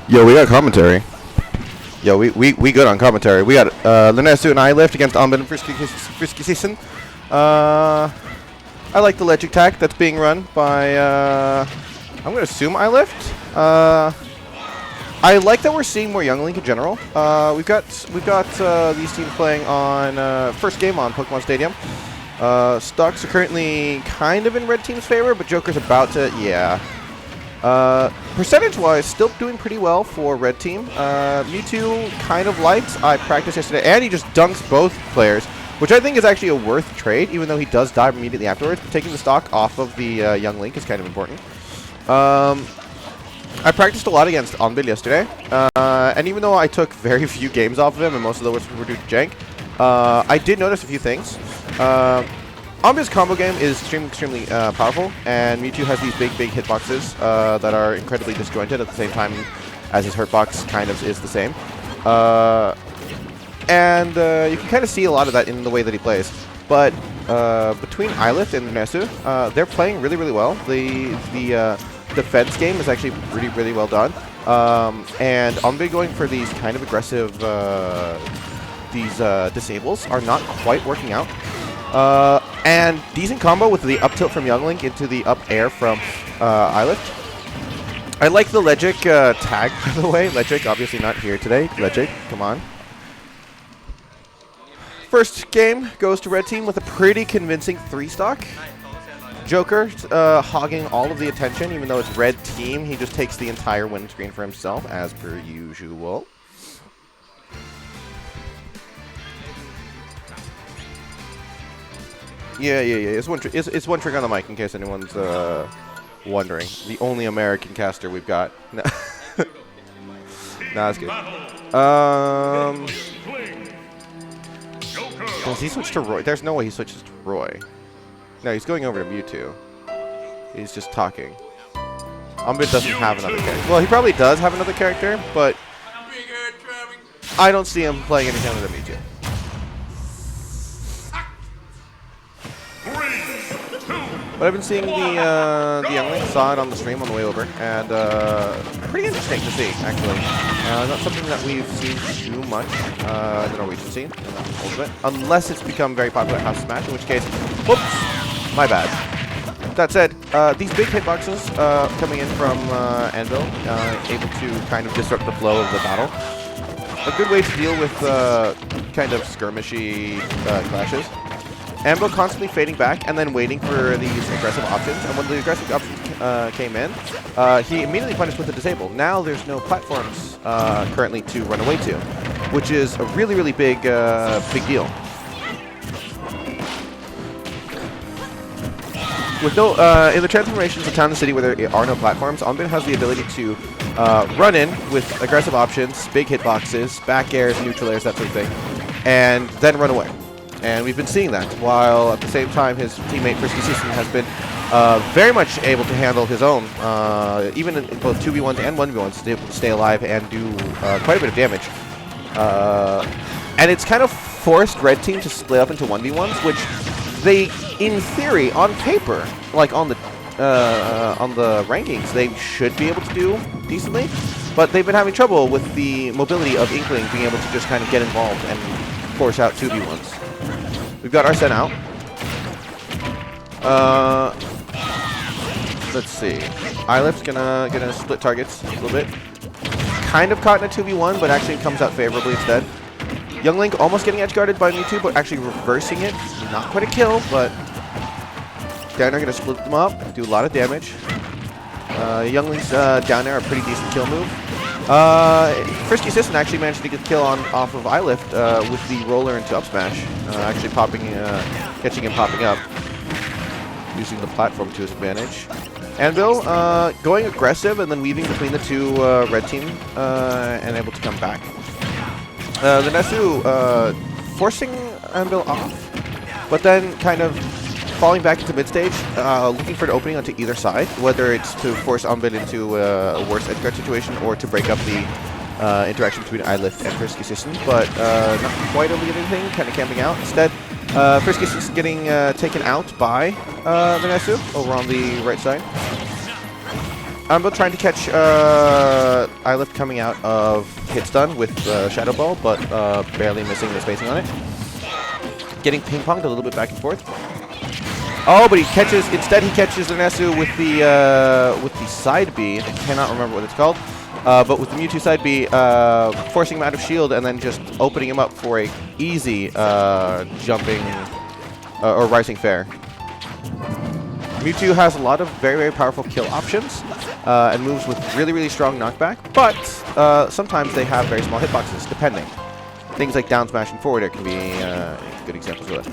Yo, we got commentary. Yo, we good on commentary. We got Lirnesu and iLift against Anbil and FriskyCissin. I like the ledge attack that's being run by, I'm going to assume iLift. I like that we're seeing more Young Link in general. We've got these teams playing on first game on Pokemon Stadium. Stocks are currently kind of in red team's favor, but Joker's about to, yeah. Percentage-wise, still doing pretty well for red team. Mewtwo kind of liked. I practiced yesterday, and he just dunks both players, which I think is actually a worth trade, even though he does die immediately afterwards. But taking the stock off of the Young Link is kind of important. I practiced a lot against Anbil yesterday, and even though I took very few games off of him, and most of those were due to jank, I did notice a few things. Anbil's combo game is extremely powerful, and Mewtwo has these big hitboxes that are incredibly disjointed at the same time as his hurtbox kind of is the same. And you can kind of see a lot of that in the way that he plays. But between iLift and Lirnesu, they're playing really well. The defense game is actually really well done. And Anbil going for these kind of aggressive disables are not quite working out. And decent combo with the up tilt from Young Link into the up air from iLift. I like the Legic tag, by the way. Legic, obviously not here today. Legic, come on. First game goes to red team with a pretty convincing 3-stock. Joker hogging all of the attention, even though it's red team. He just takes the entire win screen for himself, as per usual. Yeah. It's one trick on the mic, in case anyone's wondering. The only American caster we've got. No, that's good. Does he switch to Roy? There's no way he switches to Roy. No, he's going over to Mewtwo. He's just talking. Anbil doesn't have another character. Well, he probably does have another character, but I don't see him playing anything other than Mewtwo. But I've been seeing the Young Link, saw it on the stream on the way over, and pretty interesting to see, actually. Not something that we've seen too much in the Norwegian scene, Ultimate, unless it's become very popular at House of Smash, in which case, whoops, my bad. That said, these big hitboxes coming in from Anbil, able to kind of disrupt the flow of the battle. A good way to deal with kind of skirmishy clashes. Anbil constantly fading back and then waiting for these aggressive options. And when the aggressive options came in, he immediately punished with a disable. Now there's no platforms currently to run away to, which is a really big deal. With no in the transformations of town and city where there are no platforms, Anbil has the ability to run in with aggressive options, big hitboxes, back airs, neutral airs, that sort of thing, and then run away. And we've been seeing that, while at the same time his teammate FriskyCissin has been very much able to handle his own, even in both 2v1s and 1v1s, able to stay alive and do quite a bit of damage. And it's kind of forced red team to split up into 1v1s, which they, in theory, on paper, like on the rankings, they should be able to do decently, but they've been having trouble with the mobility of Inkling being able to just kind of get involved and force out 2v1s. We've got Arsene out. Let's see. iLift's gonna split targets a little bit. Kind of caught in a 2v1, but actually comes out favorably instead. Young Link almost getting edge guarded by Mewtwo, but actually reversing it. Not quite a kill, but down air gonna split them up, do a lot of damage. Young Link's down air, a pretty decent kill move. FriskyCissin actually managed to get a kill off of iLift with the roller into up smash, actually catching him popping up, using the platform to his advantage. Anbil going aggressive and then weaving between the two red team and able to come back. Lirnesu forcing Anbil off, but then kind of falling back into mid-stage, looking for an opening onto either side, whether it's to force Anbil into a worse edgeguard situation or to break up the interaction between iLift and FriskyCissin, but not quite able to get anything, kind of camping out. Instead, FriskyCissin getting taken out by Lirnesu over on the right side. Anbil trying to catch iLift coming out of hit stun with Shadow Ball, but barely missing the spacing on it. Getting ping-ponged a little bit back and forth. Oh, but instead he catches Lirnesu with the side B. I cannot remember what it's called. But with the Mewtwo side B, forcing him out of shield and then just opening him up for a easy jumping or rising fair. Mewtwo has a lot of very, very powerful kill options and moves with really, really strong knockback, but sometimes they have very small hitboxes, depending. Things like down smash and forward air can be good examples of that.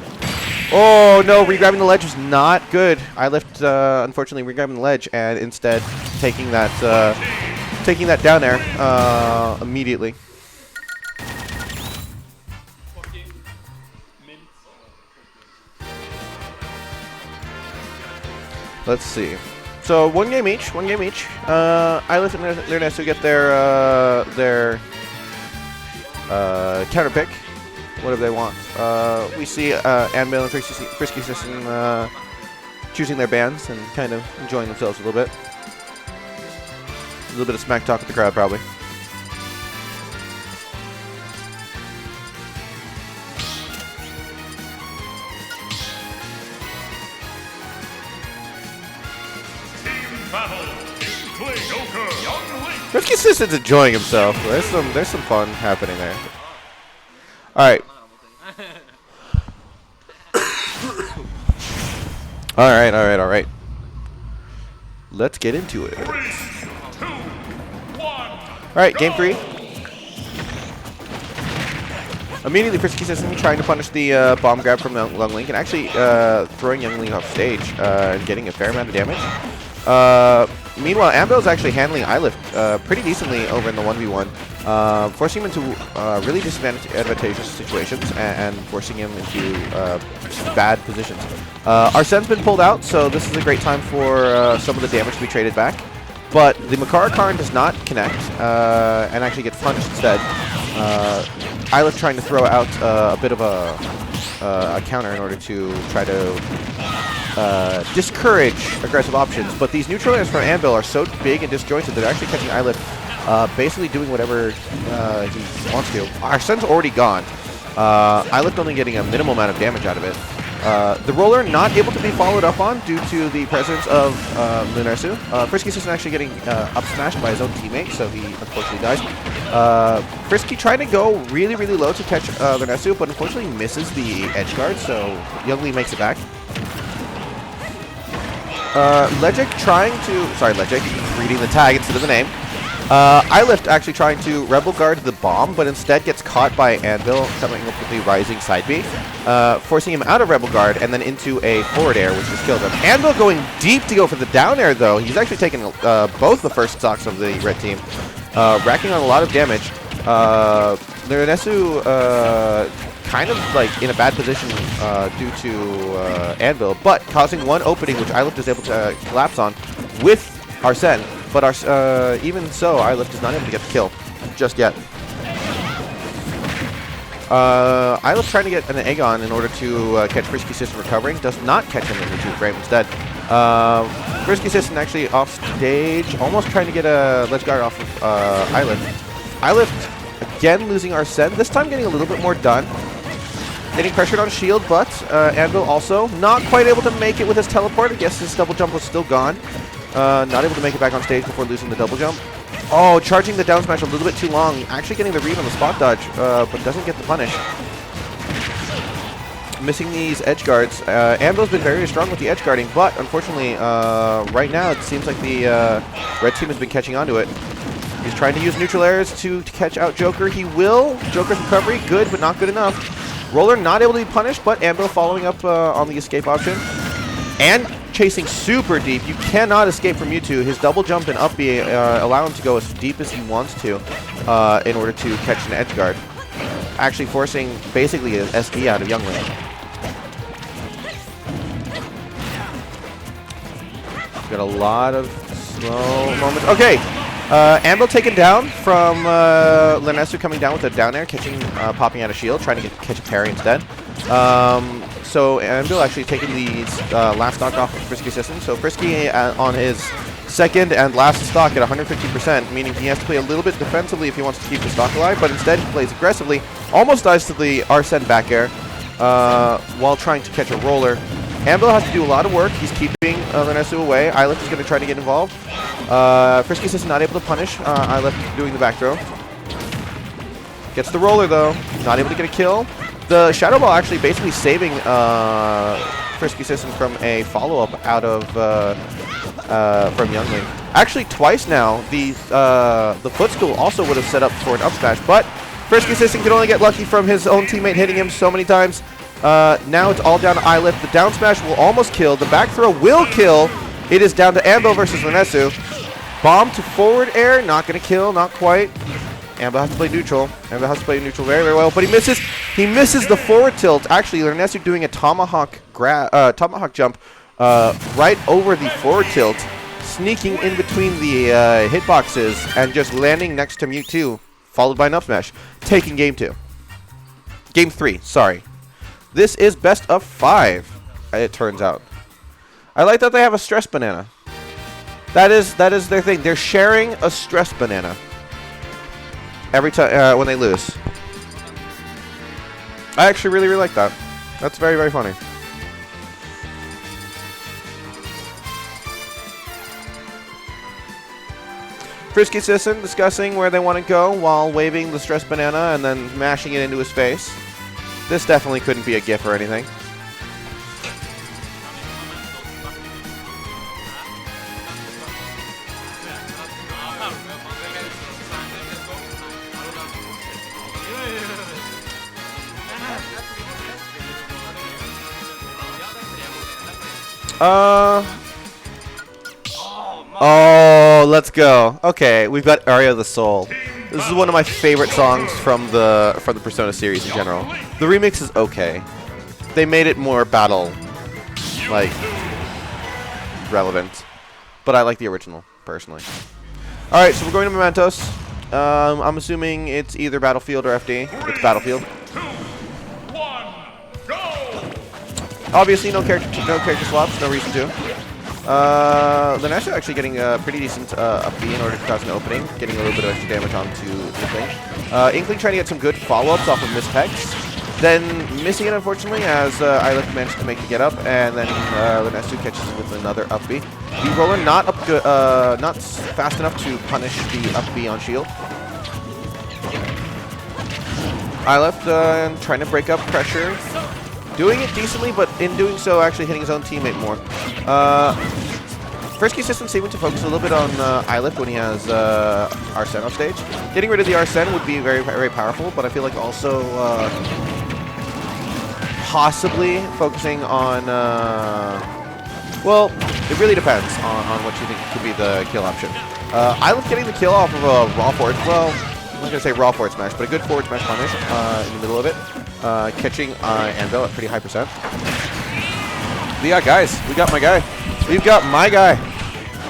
Oh no, regrabbing the ledge was not good. iLift unfortunately regrabbing the ledge and instead taking that down air immediately. Let's see. So one game each. iLift and Lirnesu get their counter pick, whatever they want. We see Anbil and FriskyCissin choosing their bands and kind of enjoying themselves a little bit. A little bit of smack talk with the crowd, probably. FriskyCissin's enjoying himself. There's some fun happening there. All right. All right. Let's get into it. 3, 2, 1. All right, game 3. Immediately, FriskyCissin trying to punish the bomb grab from Young Link and actually throwing Young Link off stage and getting a fair amount of damage. Meanwhile, Anbil is actually handling iLift pretty decently over in the 1v1, forcing him into really disadvantageous situations and forcing him into bad positions. Arsene's been pulled out, so this is a great time for some of the damage to be traded back. But the Makara Karn does not connect and actually gets punished instead. iLift trying to throw out a bit of a counter in order to try to discourage aggressive options, but these neutral airs from Anbil are so big and disjointed that they're actually catching iLift basically doing whatever he wants to. Arsene's already gone. iLift only getting a minimal amount of damage out of it. The roller not able to be followed up on due to the presence of Lirnesu. FriskyCissin actually getting up smashed by his own teammate, so he unfortunately dies. Frisky trying to go really, really low to catch Lirnesu, but unfortunately misses the edge guard, so Young Lee makes it back. Legic trying to... Sorry, Legic, reading the tag instead of the name. iLift actually trying to Rebel Guard the bomb, but instead gets caught by Anbil coming up with the rising side B, forcing him out of Rebel Guard and then into a forward air, which has killed him. Anbil going deep to go for the down air, though. He's actually taken both the first stocks of the red team, racking on a lot of damage. Lirnesu kind of like in a bad position due to Anbil, but causing one opening, which iLift is able to collapse on with Arsene. But even so, iLift is not able to get the kill just yet. iLift trying to get an egg on in order to catch FriskyCissin recovering. Does not catch him in the 2 frame instead. FriskyCissin actually off stage, almost trying to get a ledge guard off of iLift. iLift again losing Arsene, this time getting a little bit more done. Getting pressured on shield, but Anbil also not quite able to make it with his teleport. I guess his double jump was still gone. Not able to make it back on stage before losing the double jump. Oh, charging the down smash a little bit too long. Actually getting the read on the spot dodge, but doesn't get the punish. Missing these edge guards. Anbil's been very strong with the edge guarding, but unfortunately, right now it seems like the red team has been catching on to it. He's trying to use neutral airs to catch out Joker. He will. Joker's recovery, good, but not good enough. Roller not able to be punished, but Anbil following up on the escape option. And chasing super deep. You cannot escape from Mewtwo. His double jump and up B allow him to go as deep as he wants to in order to catch an edge guard. Actually forcing basically an SD out of Young Link. Got a lot of slow moments. Okay. Anbil taken down from Lirnesu coming down with a down air, catching, popping out of shield, trying to catch a parry instead. So Anbil actually taking the last stock off of FriskyCissin. So Frisky on his second and last stock at 150%, meaning he has to play a little bit defensively if he wants to keep the stock alive, but instead he plays aggressively, almost dies to the Arsene back air while trying to catch a roller. Anbil has to do a lot of work. He's keeping Lirnesu away. iLift is going to try to get involved. FriskyCissin not able to punish iLift doing the back throw. Gets the roller though, not able to get a kill. The Shadow Ball actually basically saving FriskyCissin from a follow-up out of from Youngling. Actually, twice now, the footstool also would have set up for an up smash, but FriskyCissin can only get lucky from his own teammate hitting him so many times. Now it's all down to iLift. The down smash will almost kill. The back throw will kill. It is down to Anbil versus Lirnesu. Bomb to forward air, not going to kill, not quite. Anbil has to play neutral. Anbil has to play neutral very, very well, but he misses. He misses the forward tilt. Actually, Lirnesu doing a tomahawk jump right over the forward tilt, sneaking in between the hitboxes and just landing next to Mewtwo, followed by an up smash, taking game 2. Game 3, sorry. This is best of 5, it turns out. I like that they have a stress banana. That is their thing. They're sharing a stress banana every time when they lose. I actually really, really like that. That's very, very funny. FriskyCissin discussing where they want to go while waving the stress banana and then mashing it into his face. This definitely couldn't be a GIF or anything. Oh, let's go. Okay, we've got Aria of the Soul. This is one of my favorite songs from the Persona series in general. The remix is okay. They made it more battle, like, relevant. But I like the original, personally. Alright, so we're going to Mementos. I'm assuming it's either Battlefield or FD. It's Battlefield. 2, 1, go! Obviously, no character swaps, no reason to. Lirnesu actually getting a pretty decent up B in order to cause an opening, getting a little bit of extra damage onto Inkling. Inkling trying to get some good follow-ups off of Miss Hex, then missing it unfortunately as iLift managed to make the get up, and then Lirnesu catches with another up B. The roller not fast enough to punish the up B on shield. iLift trying to break up pressure. Doing it decently, but in doing so, actually hitting his own teammate more. FriskyCissin seeming to focus a little bit on iLift when he has Arsene off stage. Getting rid of the Arsene would be very, very powerful, but I feel like also possibly focusing on... well, it really depends on what you think could be the kill option. iLift getting the kill off of a raw forward... Well, I'm not going to say raw forward smash, but a good forward smash punish in the middle of it. Catching Anbil at pretty high percent. But yeah, guys, we got my guy. We've got my guy.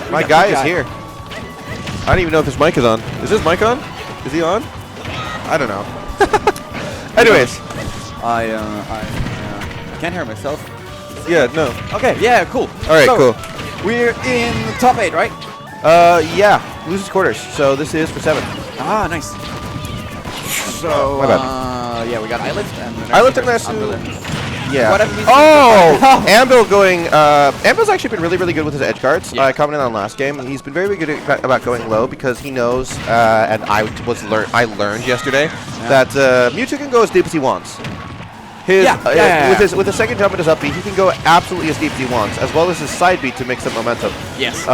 My guy is here. I don't even know if his mic is on. Is his mic on? Is he on? I don't know. Anyways. I can't hear myself. Yeah, no. Okay, yeah, cool. Alright, so, cool. We're in the top 8, right? Yeah. Loses quarters. So this is for 7. Ah, nice. So, my bad. Yeah, we got iLift and iLift and Lirnesu. Yeah. Oh! Anbil going... Anbil's actually been really, really good with his edge guards. Yeah. I commented on last game. He's been very, very good about going low because he knows, and I learned yesterday, that Mewtwo can go as deep as he wants. With the second jump and his up B, he can go absolutely as deep as he wants, as well as his side B to make some momentum. Yes.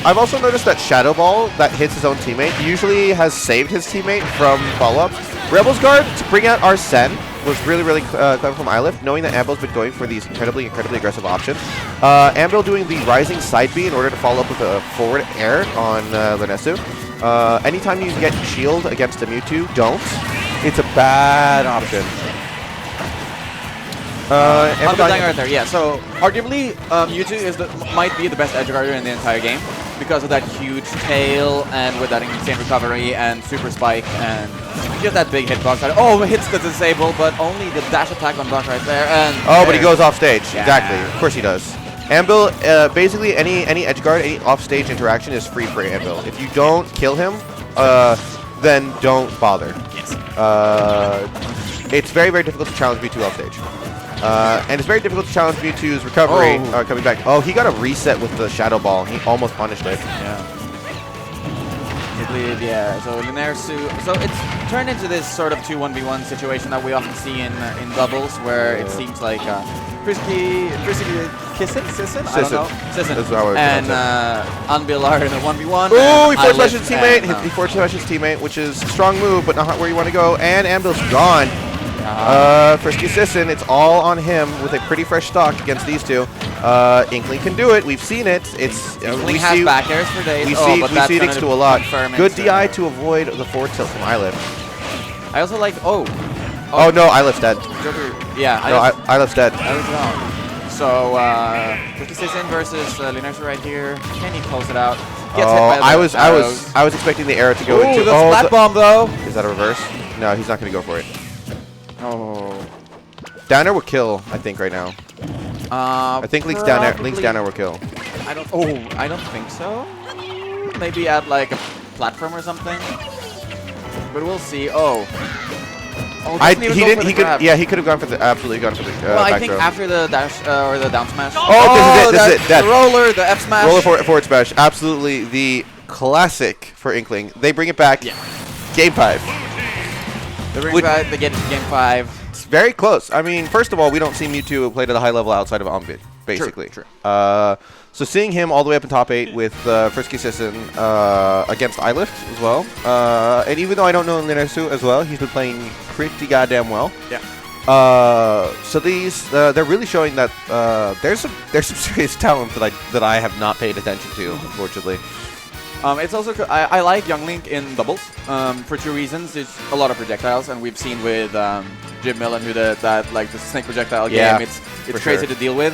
I've also noticed that Shadow Ball that hits his own teammate usually has saved his teammate from follow-ups. Rebel's Guard to bring out Arsene was really, really clever from iLift, knowing that Anbil's been going for these incredibly aggressive options. Anbil doing the rising side B in order to follow up with a forward air on Lirnesu. Anytime you get shield against a Mewtwo, don't. It's a bad option. Anbil Anbil dying right there, yeah. So arguably, Mewtwo might be the best edge guarder in the entire game because of that huge tail and with that insane recovery and super spike and just that big hitbox. Oh, hits the disable, but only the dash attack on block right there. And oh, but he goes off stage. Yeah. Exactly. Of course he does. Anbil, basically any edge guard, any off-stage interaction is free for Anbil. If you don't kill him, then don't bother. Yes. It's very, very difficult to challenge Mewtwo off stage. And it's very difficult to challenge Mewtwo's recovery coming back. Oh, he got a reset with the Shadow Ball. He almost punished it. Yeah. Yeah, so Lirnesu, so it's turned into this sort of 2-1v1 situation that we often see in doubles, where it seems like FriskyCissin? I don't know. Sissin. And Anbil are in a 1v1. Oh, he forward smashes his teammate. He forward smashes his teammate, which is a strong move, but not where you want to go. And Anbil's gone. FriskyCissin, it's all on him with a pretty fresh stock against these two. Inkling can do it. We've seen it. Inkling has back airs for days. We see it next to a lot. Good DI to avoid the forward tilt from iLift. I also like. Oh no, iLift's dead. Joker, yeah. No, iLift's dead. So FriskyCissin versus Lirnesu right here. Can he close it out? I was expecting the arrow to go into. The splat bomb though. Is that a reverse? No, he's not going to go for it. Oh. Downer will kill, I think, right now. I think Link's downer will kill. I don't think so. Maybe at like a platform or something. But we'll see. He could have gone for the absolutely gone for the well, I back think throw. after the dash or the down smash. This is it. Dead. The roller, the F smash. Roller forward smash. Absolutely the classic for Inkling. They bring it back. Yeah. Game 5. They bring it back. They get into game 5. It's very close. I mean, first of all, we don't see Mewtwo played at a high level outside of Anbil, basically. True. So seeing him all the way up in top 8 with FriskyCissin against iLift as well. And even though I don't know Lirnesu as well, he's been playing pretty goddamn well. Yeah. So these, they're really showing that there's some serious talent that I have not paid attention to, unfortunately. It's also I like Young Link in doubles for 2 reasons. It's a lot of projectiles, and we've seen with Jim Millen who the snake projectile game. It's crazy to deal with.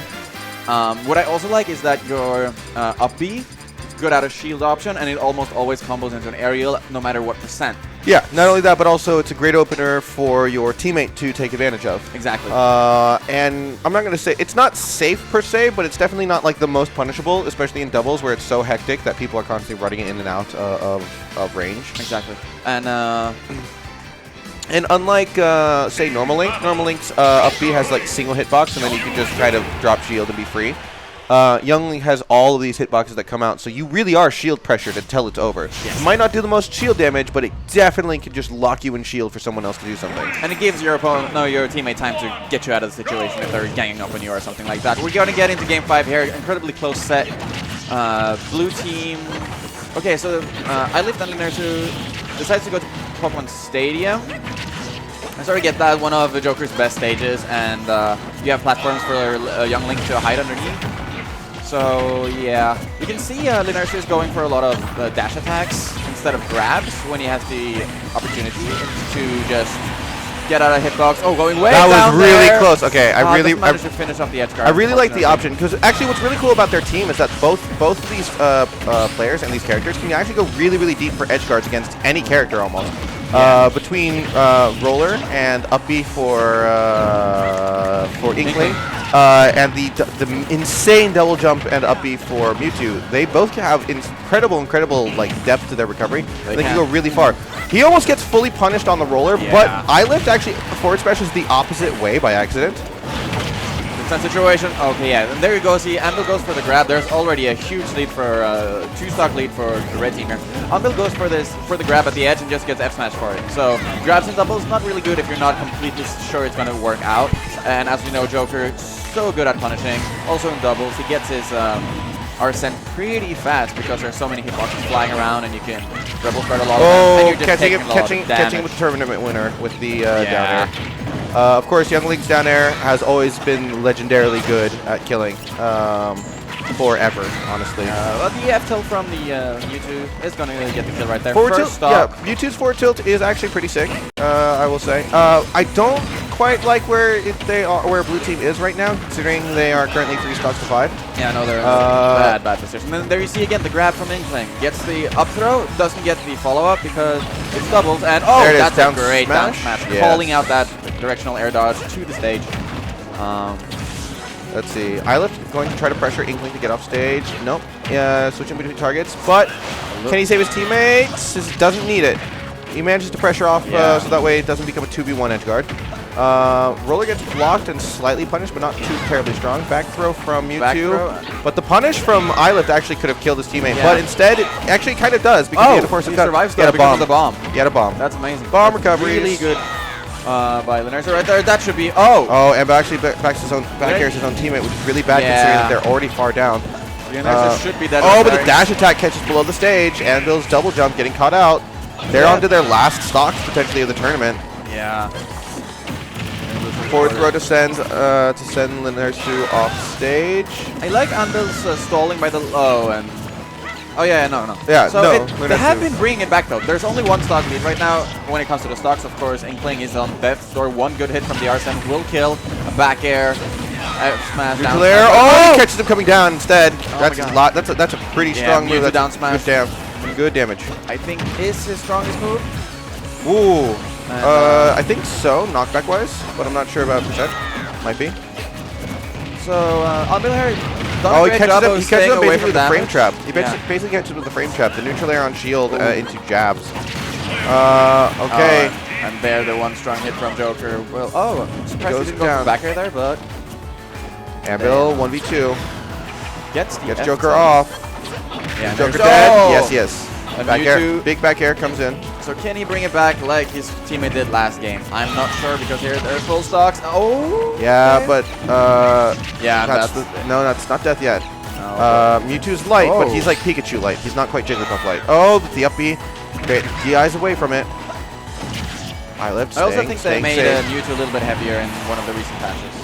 What I also like is that your up B is good at a shield option, and it almost always combos into an aerial, no matter what percent. Yeah, not only that, but also it's a great opener for your teammate to take advantage of. Exactly. And I'm not going to say it's not safe per se, but it's definitely not like the most punishable, especially in doubles where it's so hectic that people are constantly running in and out of range. Exactly. And unlike say Normal Link's up B has like single hitbox, and then you can just kind of drop shield and be free. Young Link has all of these hitboxes that come out, so you really are shield pressured until it's over. Yes. It might not do the most shield damage, but it definitely can just lock you in shield for someone else to do something. And it gives your your teammate time to get you out of the situation if they're ganging up on you or something like that. We're going to get into game 5 here. Incredibly close set. Blue team. Okay, so iLift and Lirnesu decides to go to Pokemon Stadium. And so we get that one of the Joker's best stages, and you have platforms for Young Link to hide underneath. So yeah, you can see Lirnesu is going for a lot of dash attacks instead of grabs when he has the opportunity to just get out of hitbox. Oh, going way down That was really there. close. Okay, I managed to finish off the edge guard. I really like the option because actually, what's really cool about their team is that both these players and these characters can actually go really, really deep for edge guards against any character almost. Between Roller and up B for Inkling, and the insane double jump and up B for Mewtwo, they both have incredible like depth to their recovery. They can go really far. He almost gets fully punished on the Roller, but iLift actually forward smashes the opposite way by accident. It's that situation. Okay, yeah, and there you go. See, Anbil goes for the grab. There's already a huge lead for 2-stock lead for the red team here. Anbil goes for the grab at the edge and just gets F smash for it. So grabs in doubles not really good if you're not completely sure it's gonna work out. And as we know, Joker so good at punishing. Also in doubles, he gets his Arsene pretty fast because there's so many hitboxes flying around, and you can rebel start a lot of them, and you're just catching with the tournament winner with the down air. Of course, Young Link's down air has always been legendarily good at killing. Forever, honestly. Well, the F tilt from the Mewtwo is going to get the kill right there. Forward tilt, yeah. Mewtwo's forward tilt is actually pretty sick, I will say. I don't quite like where where blue team is right now, considering they are currently 3 stocks to 5. Yeah, no, they're in a bad position. And then there you see again the grab from Inkling. Gets the up throw, doesn't get the follow-up because it's doubles. And oh, There it is, that's down a great down smash. smash. Yes. Calling out that directional air dodge to the stage. Let's see. iLift going to try to pressure Inkling to get off stage. Nope. Switching between targets. But can he save his teammates? Doesn't need it. He manages to pressure off so that way it doesn't become a 2v1 edge guard. Roller gets blocked and slightly punished, but not too terribly strong. Back throw from Mewtwo. But the punish from iLift actually could have killed his teammate. But instead, it actually kind of does because he had to force him cut. Survives He had a because bomb. of the bomb. He had a bomb. That's amazing. Bomb That's recovery. Really good by Lirnesu right there. That should be. Oh, And actually backs his own back airs his own teammate, which is really bad considering that they're already far down. Lirnesu should be dead. But the dash attack catches below the stage. Anbil's double jump getting caught out. They're onto their last stocks potentially of the tournament. Yeah. Forward throw to send Lirnesu off stage. I like Anbil's stalling by the and. Oh yeah, no. Yeah, so no, they have been bringing it back though. There's only one stock lead right now when it comes to the stocks. Of course, Inkling is on death's door. One good hit from the Arsene will kill. A back air, smash down. He catches him coming down instead. That's my a God. lot. That's a pretty strong move. That's down smash. Good damage. I think is his strongest move. Ooh. And, I think so, knockback wise, but I'm not sure about percent. Might be. So Anbil here. Oh, he catches him basically away from with the frame damage. trap. He basically catches him with the frame trap. The neutral air on shield into jabs. Okay. And there, the one strong hit from Joker. Well, surprised Goes he didn't go for down. back air there, but Anbil 1v2 gets the gets F Joker side. off. Yeah, Joker there's- dead. Yes. And Back air. Mewtwo. Big back air comes in. So can he bring it back like his teammate did last game? I'm not sure because here they're full stocks. Oh. Yeah, okay. but Yeah, that's no, that's not death yet. no, Mewtwo's light, but Oh. he's like Pikachu light. He's not quite Jigglypuff light. Oh, the up B. Great. DI's away from it. iLift. I also think they made safe. Mewtwo a little bit heavier in one of the recent patches.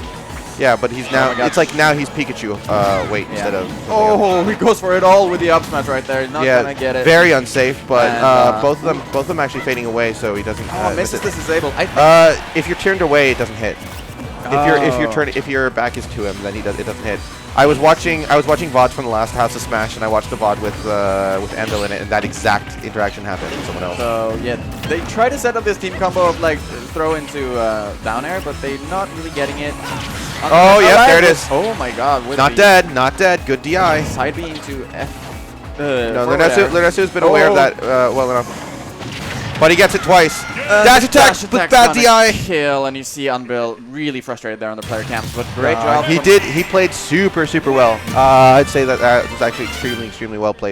Yeah, but he's now. my God. It's like now he's Pikachu weight instead of. Oh, he goes for it all with the up smash right there. Not gonna get it. Very unsafe, but And, both of them actually fading away, so he doesn't. Misses this disable. I think If you're turned away, it doesn't hit. If your back is to him, then it doesn't hit. I was watching VODs from the last House of Smash, and I watched the VOD with Anbil in it, and that exact interaction happened with someone else. So yeah, they try to set up this team combo of like throw into down air, but they're not really getting it. Oh yeah, there it is. Oh my God! With Not the dead. Good DI. Side B into F. No, forward air. Lirnesu's been aware of that well enough. But he gets it twice. Dash attack with bad gonna DI. Kill, and you see Anbil really frustrated there on the player camps, but great job. He played super well. I'd say that was actually extremely well played.